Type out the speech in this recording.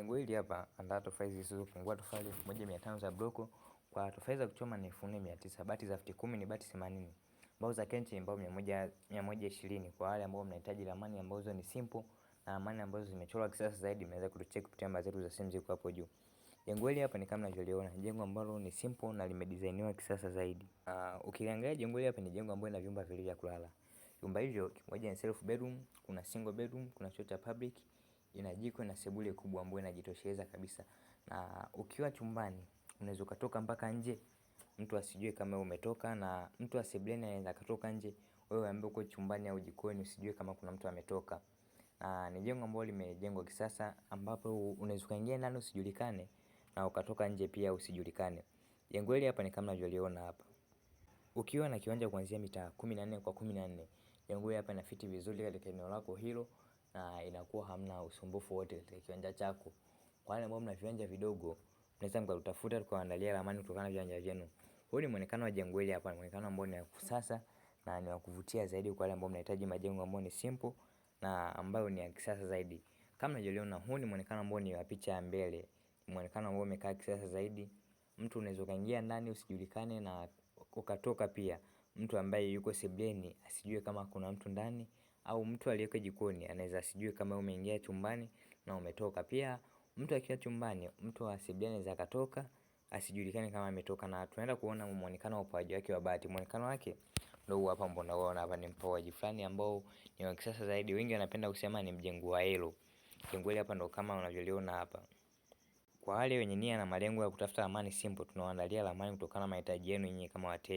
jengo hili hapa andaa tofali zisizopungua tofali 1500 za bloko. Kwa tofali za kuchoma ni 4900, bati za futi 10 ni bati 80. Mbao za kenchi mbao 120 kwa wale ambao mnahitaji ramani ambazo ni simple na ramani ambazo zimechorwa kisasa zaidi, mnaweza kutucheck kupitia namba zetu za simu ziko hapo juu. Jengo hili hapa ni kama mnavyoona, jengo ambalo ni simple na limedesigniwa kisasa zaidi. Ukiangalia jengo hili hapa ni jengo ambalo lina vyumba viwili vya kulala. Vyumba hivyo kimoja ni self bedroom, kuna single bedroom, kuna choo cha public, ina jiko na sebule kubwa ambayo inajitosheleza kabisa. Na ukiwa chumbani unaweza ukatoka mpaka nje, mtu asijue kama umetoka, na mtu wa sebuleni anaweza akatoka nje, wewe ambaye uko chumbani au jikoni usijue kama kuna mtu ametoka. Ni jengo ambalo limejengwa kisasa ambapo unaweza ukaingia ndani usijulikane na ukatoka nje pia usijulikane. Jengo hili hapa ni kama mnavyoliona hapa. Ukiwa na kiwanja kuanzia mita 14 kwa 14, jengo hili hapa inafiti vizuri katika eneo lako hilo na inakuwa hamna usumbufu wote katika kiwanja chako. Kwa wale ambao mna viwanja vidogo, mnaweza mkatutafuta tukawaandalia ramani kutokana na viwanja vyenu. Huu ni muonekano wa jengo hili hapa, muonekano ambao ni wa kisasa na ni wa kuvutia zaidi kwa wale ambao mnahitaji majengo ambayo ni simple na ambayo ni ya kisasa zaidi. Kama mnavyoona, huu ni muonekano ambao ni wa picha ya mbele, muonekano ambao umekaa kisasa zaidi. Mtu unaweza ukaingia ndani usijulikane na ukatoka pia. Mtu ambaye yuko sebuleni asijue kama kuna mtu ndani, au mtu aliyeko jikoni anaweza asijue kama umeingia chumbani na umetoka pia. Mtu akiwa chumbani, mtu wa sebuleni anaweza akatoka asijulikane kama ametoka. Na tunaenda kuona muonekano wa upoaji wake wa bati. Muonekano wake ndio huu hapa ambao unaona hapa, ni mpoaji fulani ambao ni wa kisasa zaidi. Wengi wanapenda kusema ni mjengo wa Elo. Jengo hili hapa ndio kama unavyoliona hapa. Kwa wale wenye nia na malengo ya kutafuta ramani simple, tunawaandalia ramani kutokana na mahitaji yenu nyinyi kama wateja.